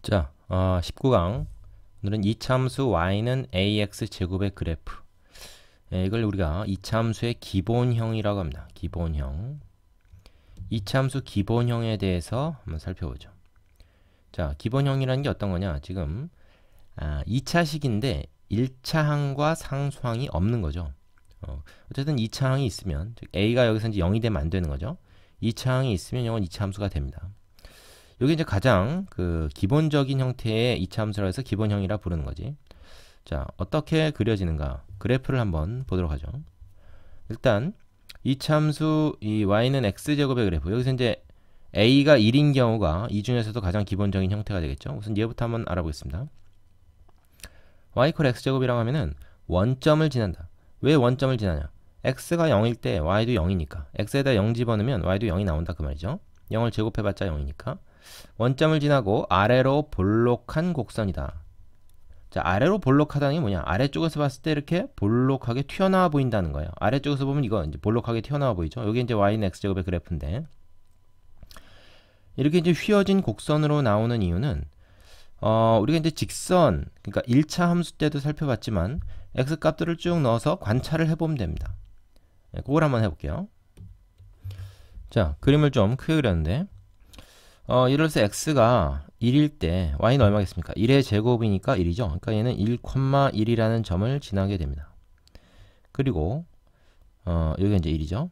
자, 19강. 오늘은 이참수 y는 ax 제곱의 그래프. 이걸 우리가 이참수의 기본형이라고 합니다. 기본형. 이참수 기본형에 대해서 한번 살펴보죠. 자, 기본형이라는 게 어떤 거냐? 지금 2차식인데 1차항과 상수항이 없는 거죠. 어쨌든 2차항이 있으면, 즉 a가 여기서 이제 0이 되면 안 되는 거죠. 2차항이 있으면 이건 2차함수가 됩니다. 여기 이제 가장 그 기본적인 형태의 이차함수라 해서 기본형이라 부르는 거지. 자, 어떻게 그려지는가? 그래프를 한번 보도록 하죠. 일단 이차함수 이 y는 x제곱의 그래프. 여기서 이제 a가 1인 경우가 이 중에서도 가장 기본적인 형태가 되겠죠. 우선 얘부터 한번 알아보겠습니다. y = x제곱이라고 하면은 원점을 지난다. 왜 원점을 지나냐? x가 0일 때 y도 0이니까. x에다 0 집어넣으면 y도 0이 나온다 그 말이죠. 0을 제곱해봤자 0이니까. 원점을 지나고 아래로 볼록한 곡선이다. 자, 아래로 볼록하다는 게 뭐냐? 아래쪽에서 봤을 때 이렇게 볼록하게 튀어나와 보인다는 거예요. 아래쪽에서 보면 이거 이제 볼록하게 튀어나와 보이죠? 여기 이제 y는 x제곱의 그래프인데, 이렇게 이제 휘어진 곡선으로 나오는 이유는 우리가 이제 직선, 그러니까 1차 함수 때도 살펴봤지만 x 값들을 쭉 넣어서 관찰을 해보면 됩니다. 그걸 한번 해볼게요. 자, 그림을 좀 크게 그렸는데, 예를 들어서 x가 1일 때 y는 얼마겠습니까? 1의 제곱이니까 1이죠. 그러니까 얘는 1,1이라는 점을 지나게 됩니다. 그리고 여기가 이제 1이죠.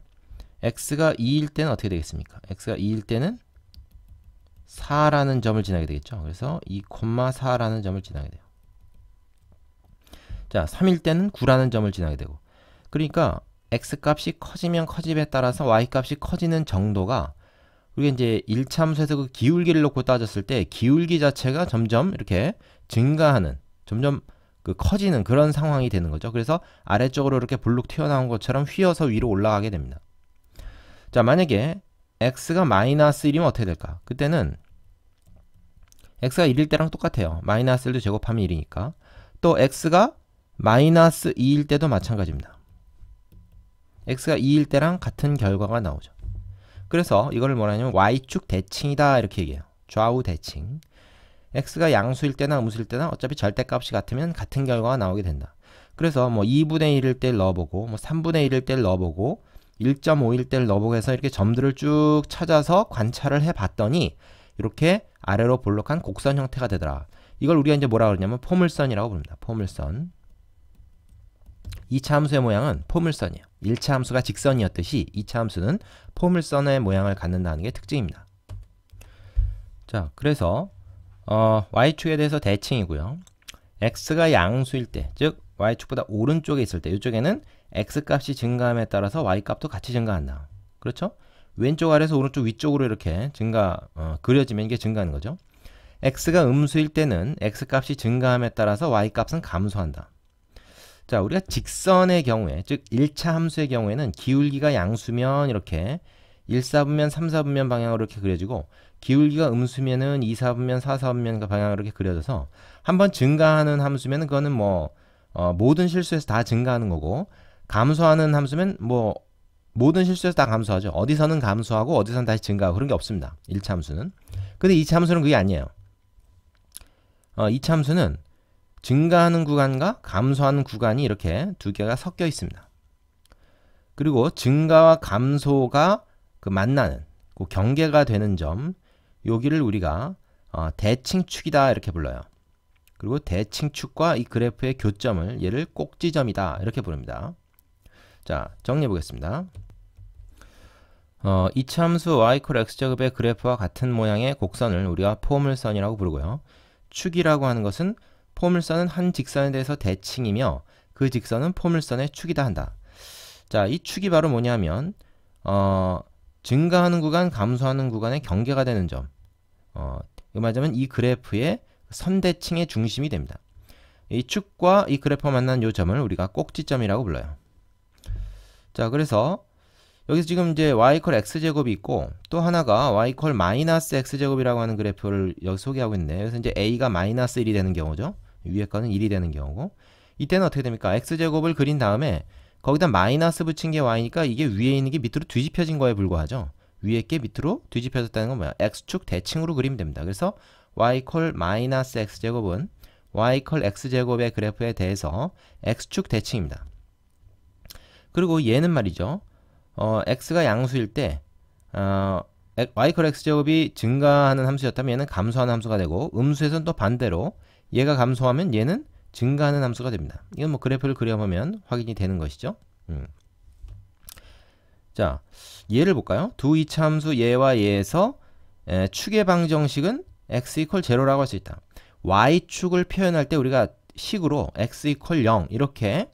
x가 2일 때는 어떻게 되겠습니까? x가 2일 때는 4라는 점을 지나게 되겠죠. 그래서 2,4라는 점을 지나게 돼요. 자, 3일 때는 9라는 점을 지나게 되고. 그러니까 x 값이 커지면 커짐에 따라서 y 값이 커지는 정도가, 우리가 이제 1차함수에서 그 기울기를 놓고 따졌을 때 기울기 자체가 점점 이렇게 증가하는, 점점 그 커지는 그런 상황이 되는 거죠. 그래서 아래쪽으로 이렇게 불룩 튀어나온 것처럼 휘어서 위로 올라가게 됩니다. 자, 만약에 x가 -1이면 어떻게 될까? 그때는 x가 1일 때랑 똑같아요. -1도 제곱하면 1이니까. 또 x가 -2일 때도 마찬가지입니다. x가 2일 때랑 같은 결과가 나오죠. 그래서 이걸 뭐라 하냐면 y축 대칭이다 이렇게 얘기해요. 좌우 대칭. x가 양수일 때나 음수일 때나 어차피 절대값이 같으면 같은 결과가 나오게 된다. 그래서 뭐 2분의 1일 때를 넣어보고, 뭐 3분의 1일 때를 넣어보고, 1.5일 때를 넣어보고 해서 이렇게 점들을 쭉 찾아서 관찰을 해봤더니 이렇게 아래로 볼록한 곡선 형태가 되더라. 이걸 우리가 이제 뭐라 그러냐면 포물선이라고 부릅니다. 포물선. 2차 함수의 모양은 포물선이에요. 1차 함수가 직선이었듯이 2차 함수는 포물선의 모양을 갖는다는 게 특징입니다. 자, 그래서 y축에 대해서 대칭이고요. x가 양수일 때, 즉 y축보다 오른쪽에 있을 때, 이쪽에는 x값이 증가함에 따라서 y값도 같이 증가한다. 그렇죠? 왼쪽 아래에서 오른쪽 위쪽으로 이렇게 그려지면 이게 증가하는 거죠. x가 음수일 때는 x값이 증가함에 따라서 y값은 감소한다. 자, 우리가 직선의 경우에, 즉 1차 함수의 경우에는 기울기가 양수면 이렇게 1사분면, 3사분면 방향으로 이렇게 그려지고, 기울기가 음수면은 2사분면, 4사분면 방향으로 이렇게 그려져서 한번 증가하는 함수면은 그거는 뭐 모든 실수에서 다 증가하는 거고, 감소하는 함수면 뭐 모든 실수에서 다 감소하죠. 어디서는 감소하고 어디서는 다시 증가하고 그런 게 없습니다. 1차 함수는. 근데 2차 함수는 그게 아니에요. 2차 함수는 증가하는 구간과 감소하는 구간이 이렇게 두 개가 섞여 있습니다. 그리고 증가와 감소가 그 만나는, 그 경계가 되는 점, 여기를 우리가 대칭축이다 이렇게 불러요. 그리고 대칭축과 이 그래프의 교점을 얘를 꼭지점이다 이렇게 부릅니다. 자, 정리해 보겠습니다. 이차함수 y = x제곱의 그래프와 같은 모양의 곡선을 우리가 포물선이라고 부르고요. 축이라고 하는 것은 포물선은 한 직선에 대해서 대칭이며 그 직선은 포물선의 축이다 한다. 자, 이 축이 바로 뭐냐면 증가하는 구간, 감소하는 구간의 경계가 되는 점. 말하자면 이 그래프의 선대칭의 중심이 됩니다. 이 축과 이 그래프가 만난 이 점을 우리가 꼭지점이라고 불러요. 자, 그래서 여기서 지금 이제 y = x제곱이 있고, 또 하나가 y = -x제곱이라고 하는 그래프를 여기 소개하고 있는데, 여기서 이제 a가 -1이 되는 경우죠. 위에 거는 1이 되는 경우고, 이때는 어떻게 됩니까? x제곱을 그린 다음에 거기다 마이너스 붙인 게 y니까 이게 위에 있는 게 밑으로 뒤집혀진 거에 불과하죠. 위에 게 밑으로 뒤집혀졌다는 건 뭐야? x축 대칭으로 그리면 됩니다. 그래서 y 콜 마이너스 x제곱은 y 콜 x제곱의 그래프에 대해서 x축 대칭입니다. 그리고 얘는 말이죠. x가 양수일 때 y 콜 x제곱이 증가하는 함수였다면 얘는 감소하는 함수가 되고, 음수에서는 또 반대로 얘가 감소하면 얘는 증가하는 함수가 됩니다. 이건 뭐 그래프를 그려보면 확인이 되는 것이죠. 자, 얘를 볼까요? 두 이차함수 얘와 얘에서 축의 방정식은 x 이퀄 0라고 할 수 있다. y축을 표현할 때 우리가 식으로 x 이퀄 0 이렇게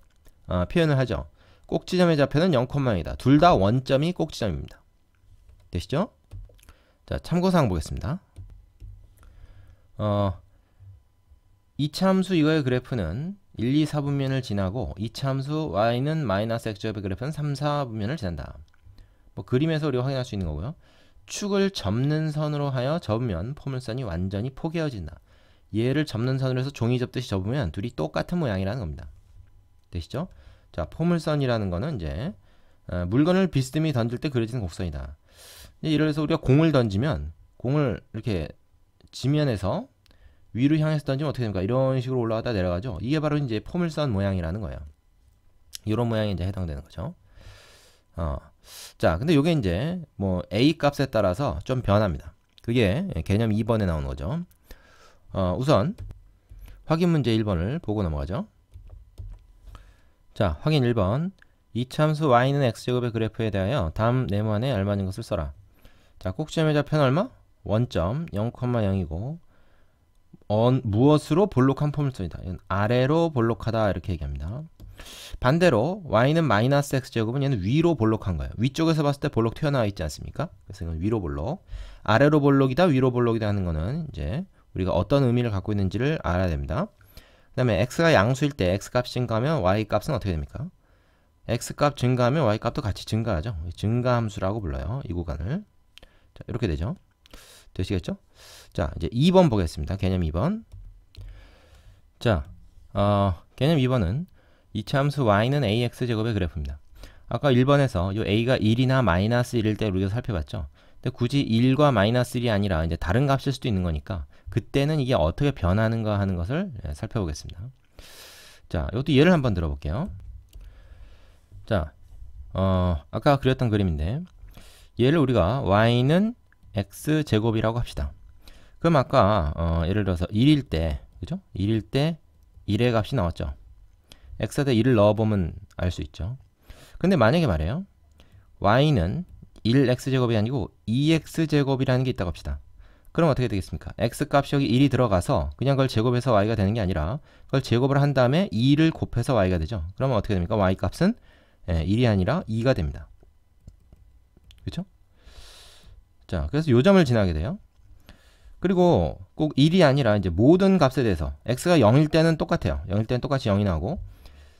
표현을 하죠. 꼭지점의 좌표는 0,0이다. 둘 다 원점이 꼭지점입니다. 되시죠? 자, 참고사항 보겠습니다. 이차함수 이거의 그래프는 1, 2, 4분면을 지나고 이차함수 y는 마이너스 x제곱의 그래프는 3, 4분면을 지난다. 뭐 그림에서 우리가 확인할 수 있는 거고요. 축을 접는 선으로 하여 접으면 포물선이 완전히 포개어진다. 얘를 접는 선으로 해서 종이 접듯이 접으면 둘이 똑같은 모양이라는 겁니다. 되시죠? 자, 포물선이라는 거는 이제 물건을 비스듬히 던질 때 그려지는 곡선이다. 예를 들어서 우리가 공을 던지면 공을 이렇게 지면에서 위로 향해서 던지면 어떻게 됩니까? 이런 식으로 올라가다 내려가죠. 이게 바로 이제 포물선 모양이라는 거예요. 이런 모양이 이제 해당되는 거죠. 자, 근데 요게 이제 뭐 a 값에 따라서 좀 변합니다. 그게 개념 2번에 나오는 거죠. 우선 확인 문제 1번을 보고 넘어가죠. 자, 확인 1번. 이차함수 y는 x제곱의 그래프에 대하여 다음 네모안에 알맞은 것을 써라. 자, 꼭지점의 좌표는 얼마? 원점 0,0이고 무엇으로 볼록한 포물선이다. 이건 아래로 볼록하다 이렇게 얘기합니다. 반대로 y는 마이너스 x제곱은 얘는 위로 볼록한 거예요. 위쪽에서 봤을 때 볼록 튀어나와 있지 않습니까? 그래서 이건 위로 볼록. 아래로 볼록이다, 위로 볼록이다 하는 거는 이제 우리가 어떤 의미를 갖고 있는지를 알아야 됩니다. 그 다음에 x가 양수일 때 x값이 증가하면 y값은 어떻게 됩니까? x값 증가하면 y값도 같이 증가하죠. 증가함수라고 불러요. 이 구간을. 자, 이렇게 되죠. 되시겠죠? 자, 이제 2번 보겠습니다. 개념 2번. 자, 개념 2번은 이차함수 y는 ax제곱의 그래프입니다. 아까 1번에서 이 a가 1이나 마이너스 1일 때 우리가 살펴봤죠. 근데 굳이 1과 마이너스 1이 아니라 이제 다른 값일 수도 있는 거니까 그때는 이게 어떻게 변하는가 하는 것을 살펴보겠습니다. 자, 이것도 예를 한번 들어볼게요. 자, 아까 그렸던 그림인데 얘를 우리가 y는 x제곱이라고 합시다. 그럼 아까 예를 들어서 1일 때, 그죠? 1일 때 1의 값이 나왔죠. x에다 1을 넣어보면 알 수 있죠. 근데 만약에 말이에요. y는 1x제곱이 아니고 2x제곱이라는 게 있다고 합시다. 그럼 어떻게 되겠습니까? x값이 여기 1이 들어가서 그냥 그걸 제곱해서 y가 되는 게 아니라 그걸 제곱을 한 다음에 2를 곱해서 y가 되죠. 그러면 어떻게 됩니까? y값은 1이 아니라 2가 됩니다. 그렇죠? 자, 그래서 요 점을 지나게 돼요. 그리고 꼭 1이 아니라 이제 모든 값에 대해서 x가 0일 때는 똑같아요. 0일 때는 똑같이 0이 나오고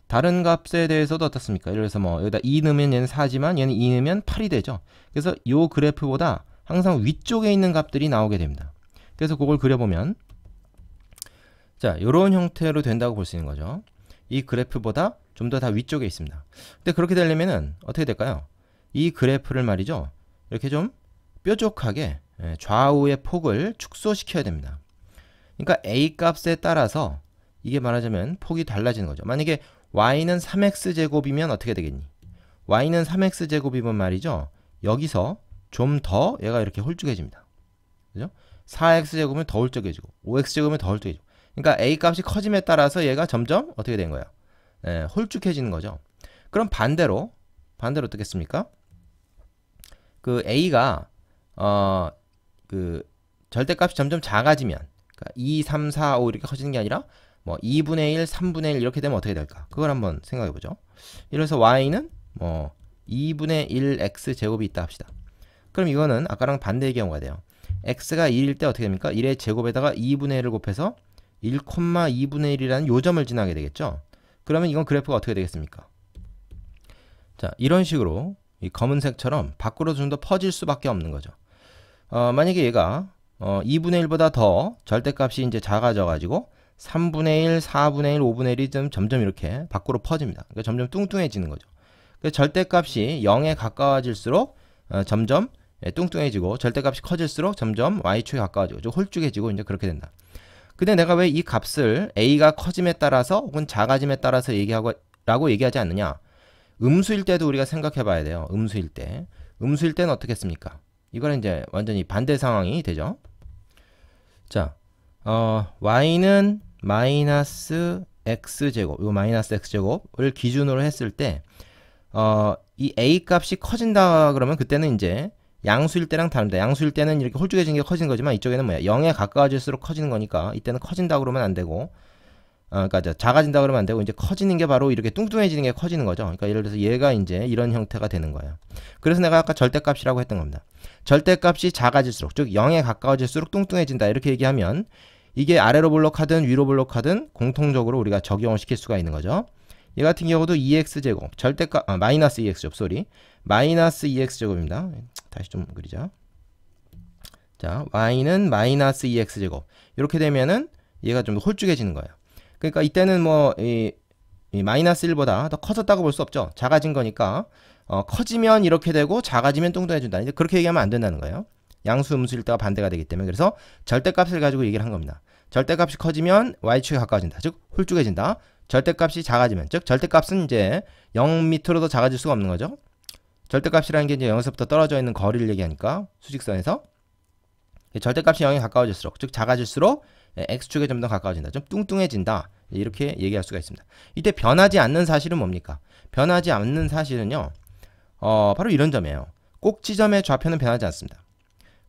다른 값에 대해서도 어떻습니까? 예를 들어서 뭐 여기다 2 넣으면 얘는 4지만 얘는 2 넣으면 8이 되죠. 그래서 요 그래프보다 항상 위쪽에 있는 값들이 나오게 됩니다. 그래서 그걸 그려보면 자, 요런 형태로 된다고 볼 수 있는 거죠. 이 그래프보다 좀 더 다 위쪽에 있습니다. 근데 그렇게 되려면은 어떻게 될까요? 이 그래프를 말이죠. 이렇게 좀 뾰족하게 좌우의 폭을 축소시켜야 됩니다. 그러니까 a 값에 따라서 이게 말하자면 폭이 달라지는 거죠. 만약에 y는 3x제곱이면 어떻게 되겠니? y는 3x제곱이면 말이죠. 여기서 좀 더 얘가 이렇게 홀쭉해집니다. 그죠? 4x제곱이면 더 홀쭉해지고 5x제곱이면 더 홀쭉해지고 그러니까 a 값이 커짐에 따라서 얘가 점점 어떻게 된 거예요? 홀쭉해지는 거죠. 그럼 반대로 어떻겠습니까? 그 a가 그 절대값이 점점 작아지면 그러니까 2, 3, 4, 5 이렇게 커지는 게 아니라 뭐 2분의 1, 3분의 1 이렇게 되면 어떻게 될까? 그걸 한번 생각해 보죠. 이래서 y는 뭐 2분의 1 x 제곱이 있다 합시다. 그럼 이거는 아까랑 반대의 경우가 돼요. x가 1일 때 어떻게 됩니까? 1의 제곱에다가 2분의 1을 곱해서 1,2분의 1이라는 요점을 지나게 되겠죠. 그러면 이건 그래프가 어떻게 되겠습니까? 자, 이런 식으로 이 검은색처럼 밖으로 좀 더 퍼질 수밖에 없는 거죠. 만약에 얘가 2분의 1보다 더 절대값이 이제 작아져 가지고 3분의 1, 4분의 1, 5분의 1이 좀 점점 이렇게 밖으로 퍼집니다. 그러니까 점점 뚱뚱해지는 거죠. 그래서 절대값이 0에 가까워질수록 점점 뚱뚱해지고 절대값이 커질수록 점점 y축에 가까워지고 좀 홀쭉해지고 이제 그렇게 된다. 근데 내가 왜 이 값을 a가 커짐에 따라서 혹은 작아짐에 따라서 라고 얘기하지 않느냐? 음수일 때도 우리가 생각해 봐야 돼요. 음수일 때. 음수일 때는 어떻게 했습니까? 이거는 이제 완전히 반대 상황이 되죠. 자, y는 마이너스 x제곱, 요 마이너스 x제곱을 기준으로 했을 때, 이 a 값이 커진다 그러면 그때는 이제 양수일 때랑 다릅니다. 양수일 때는 이렇게 홀쭉해지는 게 커지는 거지만 이쪽에는 뭐야? 0에 가까워질수록 커지는 거니까 이때는 커진다 그러면 안 되고, 그러니까 작아진다 그러면 안 되고 이제 커지는 게 바로 이렇게 뚱뚱해지는 게 커지는 거죠. 그러니까 예를 들어서 얘가 이제 이런 형태가 되는 거예요. 그래서 내가 아까 절대값이라고 했던 겁니다. 절대값이 작아질수록, 즉 0에 가까워질수록 뚱뚱해진다 이렇게 얘기하면 이게 아래로 볼록하든 위로 볼록하든 공통적으로 우리가 적용을 시킬 수가 있는 거죠. 얘 같은 경우도 2x제곱, 마이너스 2x제곱, 쏘리. 마이너스 2x제곱입니다. 다시 좀 그리자. 자, y는 마이너스 2x제곱. 이렇게 되면은 얘가 좀 홀쭉해지는 거예요. 그러니까 이때는 뭐, 이 마이너스 1보다 더 커졌다고 볼 수 없죠. 작아진 거니까, 커지면 이렇게 되고, 작아지면 뚱뚱해진다. 이제 그렇게 얘기하면 안 된다는 거예요. 양수, 음수일 때가 반대가 되기 때문에. 그래서 절대값을 가지고 얘기를 한 겁니다. 절대값이 커지면 y축에 가까워진다. 즉, 홀쭉해진다. 절대값이 작아지면, 즉, 절대값은 이제 0 밑으로도 작아질 수가 없는 거죠. 절대값이라는 게 이제 0에서부터 떨어져 있는 거리를 얘기하니까, 수직선에서. 절대값이 0에 가까워질수록, 즉, 작아질수록 x축에 좀 더 가까워진다. 좀 뚱뚱해진다. 이렇게 얘기할 수가 있습니다. 이때 변하지 않는 사실은 뭡니까? 변하지 않는 사실은요. 바로 이런 점이에요. 꼭지점의 좌표는 변하지 않습니다.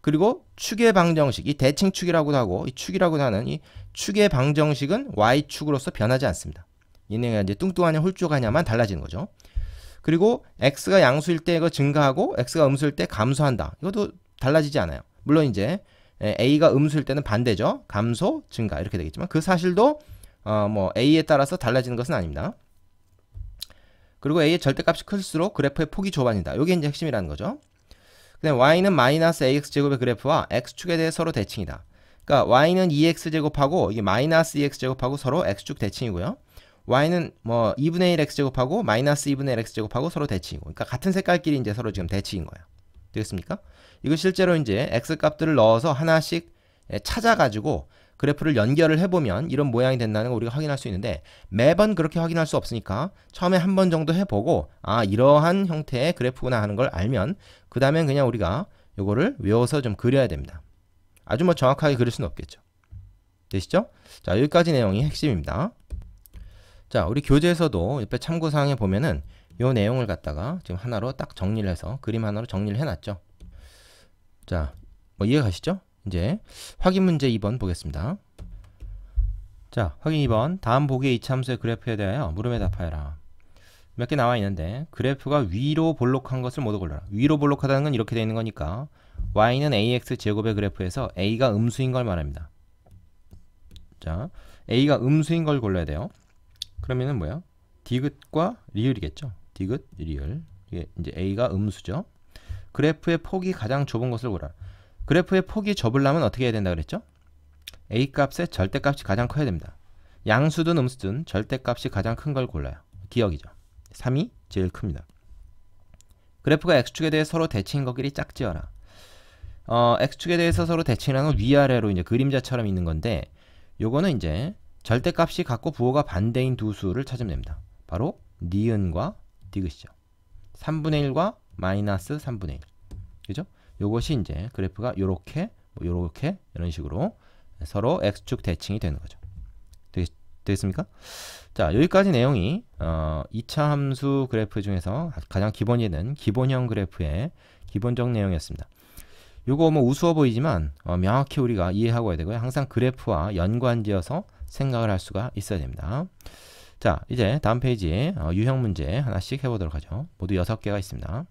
그리고 축의 방정식, 이 대칭축이라고도 하고 이 축이라고도 하는 이 축의 방정식은 y축으로서 변하지 않습니다. 얘네가 이제 뚱뚱하냐 홀쭉하냐만 달라지는 거죠. 그리고 x가 양수일 때 이거 증가하고 x가 음수일 때 감소한다. 이것도 달라지지 않아요. 물론 이제 a가 음수일 때는 반대죠. 감소, 증가 이렇게 되겠지만 그 사실도 뭐 a에 따라서 달라지는 것은 아닙니다. 그리고 a의 절대값이 클수록 그래프의 폭이 좁아진다. 이게 이제 핵심이라는 거죠. 그다음 y는 마이너스 ax제곱의 그래프와 x축에 대해 서로 대칭이다. 그러니까 y는 2x제곱하고 이게 마이너스 2x제곱하고 서로 x축 대칭이고요. y는 뭐 2분의 1 x제곱하고 마이너스 2분의 1 x제곱하고 서로 대칭이고, 그러니까 같은 색깔끼리 이제 서로 지금 대칭인 거예요. 되겠습니까? 이거 실제로 이제 x 값들을 넣어서 하나씩 찾아가지고 그래프를 연결을 해보면 이런 모양이 된다는 걸 우리가 확인할 수 있는데, 매번 그렇게 확인할 수 없으니까 처음에 한 번 정도 해보고 이러한 형태의 그래프구나 하는 걸 알면 그 다음엔 그냥 우리가 요거를 외워서 좀 그려야 됩니다. 아주 뭐 정확하게 그릴 수는 없겠죠. 되시죠? 자, 여기까지 내용이 핵심입니다. 자, 우리 교재에서도 옆에 참고사항에 보면은 요 내용을 갖다가 지금 하나로 딱 정리를 해서 그림 하나로 정리를 해놨죠. 자, 뭐 이해 가시죠? 이제 확인 문제 2번 보겠습니다. 자, 확인 2번. 다음 보기의 이차함수의 그래프에 대하여 물음에 답하여라. 몇 개 나와 있는데 그래프가 위로 볼록한 것을 모두 골라라. 위로 볼록하다는 건 이렇게 되어 있는 거니까 y는 ax 제곱의 그래프에서 a가 음수인 걸 말합니다. 자, a가 음수인 걸 골라야 돼요. 그러면은 뭐야? 디귿과 리을이겠죠. 디귿, 리을. 이게 이제 a가 음수죠. 그래프의 폭이 가장 좁은 것을 골라라. 그래프의 폭이 좁으려면 어떻게 해야 된다 그랬죠? a 값의 절대값이 가장 커야 됩니다. 양수든 음수든 절대값이 가장 큰 걸 골라요. 기억이죠. 3이 제일 큽니다. 그래프가 x축에 대해 서로 대칭인 것끼리 짝지어라. x축에 대해서 서로 대칭이라는 건 위아래로 이제 그림자처럼 있는 건데, 요거는 이제 절대값이 같고 부호가 반대인 두 수를 찾으면 됩니다. 바로 니은과 디귿이죠. 3분의 1과 마이너스 3분의 1. 그죠? 요것이 이제 그래프가 요렇게, 요렇게, 이런 식으로 서로 x축 대칭이 되는 거죠. 되겠습니까? 자, 여기까지 내용이 2차 함수 그래프 중에서 가장 기본이 되는 기본형 그래프의 기본적 내용이었습니다. 요거 뭐 우스워 보이지만 명확히 우리가 이해하고 해야 되고요. 항상 그래프와 연관지어서 생각을 할 수가 있어야 됩니다. 자, 이제 다음 페이지에 유형 문제 하나씩 해보도록 하죠. 모두 6개가 있습니다.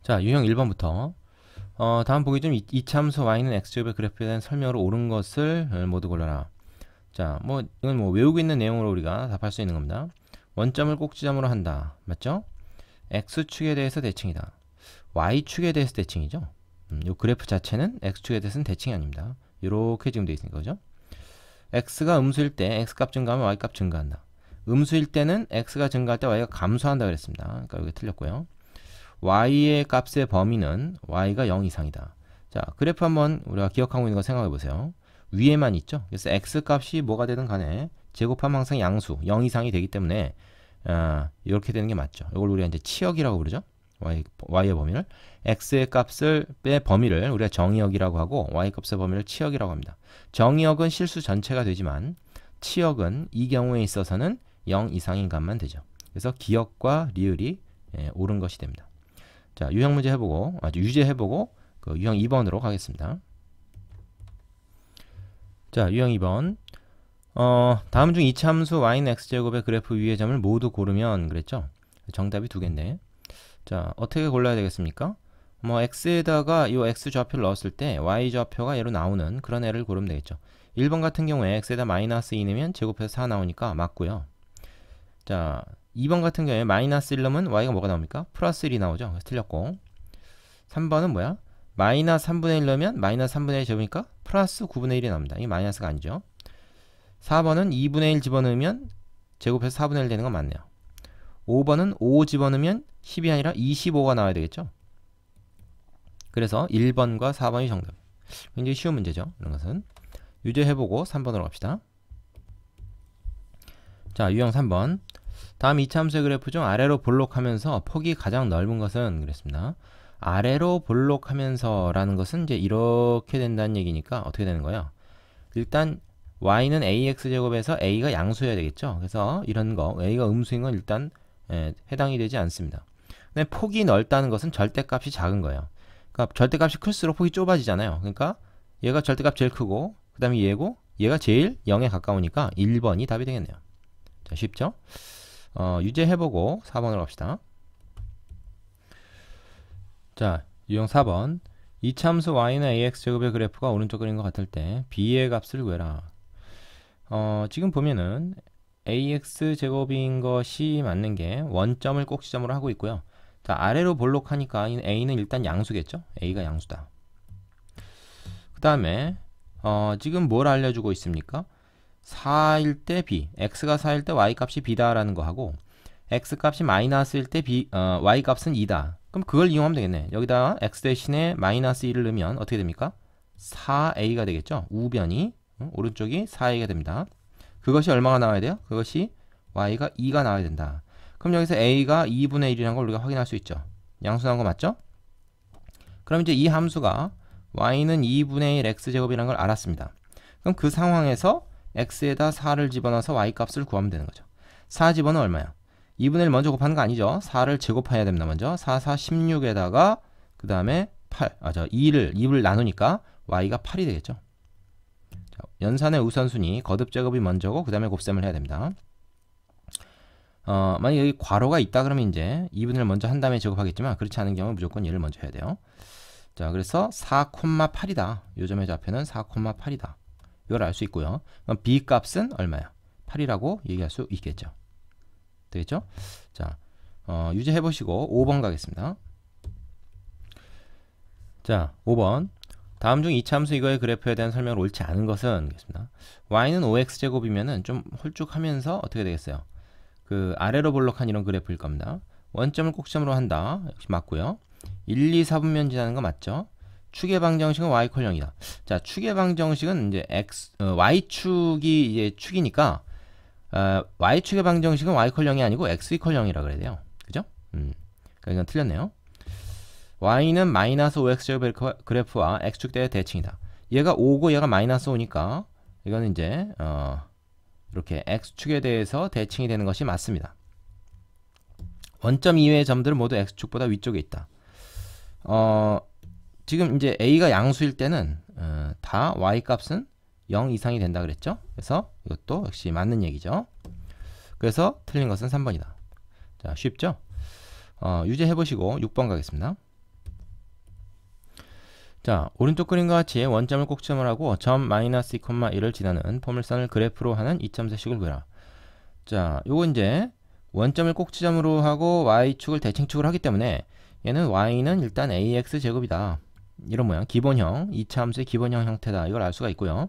자, 유형 1번부터 다음 보기 중 이차함수 y는 x제곱의 그래프에 대한 설명으로 옳은 것을 모두 골라라. 자, 뭐 이건 뭐 외우고 있는 내용으로 우리가 답할 수 있는 겁니다. 원점을 꼭지점으로 한다. 맞죠? x축에 대해서 대칭이다. y축에 대해서 대칭이죠. 이 그래프 자체는 x축에 대해서는 대칭이 아닙니다. 이렇게 지금 되어 있는 거죠. x가 음수일 때 x값 증가하면 y값 증가한다. 음수일 때는 x가 증가할 때 y가 감소한다 그랬습니다. 그러니까 여기 틀렸고요. y의 값의 범위는 y가 0 이상이다. 자, 그래프 한번 우리가 기억하고 있는 거 생각해 보세요. 위에만 있죠. 그래서 x 값이 뭐가 되든 간에 제곱하면 항상 양수 0 이상이 되기 때문에 이렇게 되는 게 맞죠. 이걸 우리가 이제 치역이라고 부르죠. y의 범위를 x의 값의 범위를 우리가 정의역이라고 하고 y 값의 범위를 치역이라고 합니다. 정의역은 실수 전체가 되지만 치역은 이 경우에 있어서는 0 이상인 값만 되죠. 그래서 기역과 리을이 옳은 것이 됩니다. 자, 유형 문제 해보고 유제 해보고 그 유형 2번으로 가겠습니다. 자, 유형 2번. 다음 중 이차함수 y는 x제곱의 그래프 위의 점을 모두 고르면 그랬죠? 정답이 두 개인데. 자, 어떻게 골라야 되겠습니까? 뭐 x에다가 이 x 좌표를 넣었을 때 y 좌표가 얘로 나오는 그런 애를 고르면 되겠죠. 1번 같은 경우에 x에다 마이너스 2 넣으면 제곱해서 4 나오니까 맞고요. 자, 2번 같은 경우에 마이너스 1 넣으면 y가 뭐가 나옵니까? 플러스 1이 나오죠. 그래서 틀렸고. 3번은 뭐야? 마이너스 3분의 1 넣으면 마이너스 3분의 1 제곱이니까 플러스 9분의 1이 나옵니다. 이게 마이너스가 아니죠. 4번은 2분의 1 집어넣으면 제곱해서 4분의 1 되는 건 맞네요. 5번은 5 집어넣으면 10이 아니라 25가 나와야 되겠죠. 그래서 1번과 4번이 정답. 굉장히 쉬운 문제죠. 이런 것은. 유제해보고 3번으로 갑시다. 자, 유형 3번. 다음 이차함수의 그래프 중 아래로 볼록하면서 폭이 가장 넓은 것은 그랬습니다. 아래로 볼록하면서 라는 것은 이제 이렇게 된다는 얘기니까 어떻게 되는 거예요? 일단 y는 ax제곱에서 a가 양수여야 되겠죠. 그래서 이런 거 a가 음수인 건 일단 해당이 되지 않습니다. 근데 폭이 넓다는 것은 절대값이 작은 거예요. 그러니까 절대값이 클수록 폭이 좁아지잖아요. 그러니까 얘가 절대값 제일 크고 그 다음에 얘고 얘가 제일 0에 가까우니까 1번이 답이 되겠네요. 자, 쉽죠? 유제해보고 4번으로 갑시다. 자, 유형 4번. 이차함수 y는 ax제곱의 그래프가 오른쪽 그린 것 같을 때 b의 값을 구해라. 지금 보면은 ax제곱인 것이 맞는 게 원점을 꼭지점으로 하고 있고요. 자, 아래로 볼록하니까 a는 일단 양수겠죠? a가 양수다. 그 다음에 지금 뭘 알려주고 있습니까? 4일 때 b, x가 4일 때 y 값이 b다라는 거 하고 x 값이 마이너스일 때 y 값은 2다. 그럼 그걸 이용하면 되겠네. 여기다 x 대신에 마이너스 1을 넣으면 어떻게 됩니까? 4a가 되겠죠? 우변이 오른쪽이 4a가 됩니다. 그것이 얼마가 나와야 돼요? 그것이 y가 2가 나와야 된다. 그럼 여기서 a가 2분의 1이라는 걸 우리가 확인할 수 있죠. 양수 나온 거 맞죠? 그럼 이제 이 함수가 y는 2분의 1 x제곱이라는 걸 알았습니다. 그럼 그 상황에서 x에다 4를 집어넣어서 y 값을 구하면 되는 거죠. 4 집어넣으면 얼마야? 2분의 1 먼저 곱하는 거 아니죠. 4를 제곱해야 됩니다. 먼저 4, 4, 16에다가 그 다음에 8, 2를 나누니까 y가 8이 되겠죠. 자, 연산의 우선순위 거듭 제곱이 먼저고 그 다음에 곱셈을 해야 됩니다. 만약 여기 괄호가 있다 그러면 이제 2분의 1 먼저 한 다음에 제곱하겠지만 그렇지 않은 경우는 무조건 얘를 먼저 해야 돼요. 자, 그래서 4,8이다. 요 점의 좌표는 4,8이다. 이걸 알 수 있고요. 그럼 b 값은 얼마야? 8이라고 얘기할 수 있겠죠. 되겠죠? 자, 유제 해보시고 5번 가겠습니다. 자, 5번. 다음 중 이차함수 이거의 그래프에 대한 설명을 옳지 않은 것은 겠습니다. y는 5x제곱이면은 좀 홀쭉하면서 어떻게 되겠어요? 그 아래로 볼록한 이런 그래프일 겁니다. 원점을 꼭지점으로 한다. 역시 맞고요. 1, 2, 4분면 지나는 거 맞죠? 축의 방정식은 y 콜 0이다. 자, 축의 방정식은 이제 y축이 이제 축이니까 y축의 방정식은 y 콜 0이 아니고 x 콜 0이라 그래야 돼요. 그죠? 그러니까 이건 틀렸네요. y는 마이너스 5x제곱 그래프와 x축 대의 대칭이다. 얘가 5고 얘가 마이너스 5니까 이거는 이제 이렇게 x축에 대해서 대칭이 되는 것이 맞습니다. 원점 이외의 점들은 모두 x축보다 위쪽에 있다. 지금 이제 a가 양수일 때는 다 y 값은 0 이상이 된다 그랬죠? 그래서 이것도 역시 맞는 얘기죠. 그래서 틀린 것은 3번이다. 자, 쉽죠? 유제 해보시고 6번 가겠습니다. 자, 오른쪽 그림과 같이 원점을 꼭지점을 하고 점 마이너스 2,1을 지나는 포물선을 그래프로 하는 이점세식을 구해라. 자, 요거 이제 원점을 꼭지점으로 하고 y축을 대칭축을 하기 때문에 얘는 y는 일단 ax제곱이다. 이런 모양, 기본형, 이차함수의 기본형 형태다. 이걸 알 수가 있고요.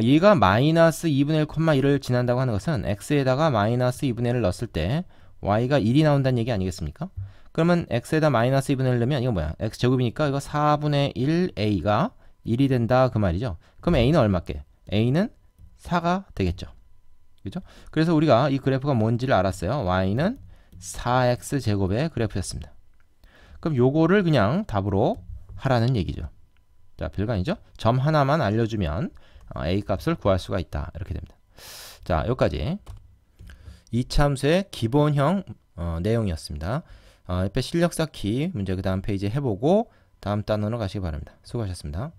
얘가 마이너스 2분의 1,1을 지난다고 하는 것은 x에다가 마이너스 2분의 1을 넣었을 때 y가 1이 나온다는 얘기 아니겠습니까? 그러면 x에다 마이너스 2분의 1 넣으면 이거 뭐야? x제곱이니까 이거 4분의 1 a가 1이 된다 그 말이죠. 그럼 a는 얼마게? a는 4가 되겠죠. 그죠? 그래서 우리가 이 그래프가 뭔지를 알았어요. y는 4x 제곱의 그래프였습니다. 그럼 요거를 그냥 답으로 하라는 얘기죠. 자, 별거 아니죠? 점 하나만 알려주면 a 값을 구할 수가 있다. 이렇게 됩니다. 자, 여기까지 이차함수의 기본형 내용이었습니다. 옆에 실력 쌓기 문제 그 다음 페이지 해보고 다음 단원으로 가시기 바랍니다. 수고하셨습니다.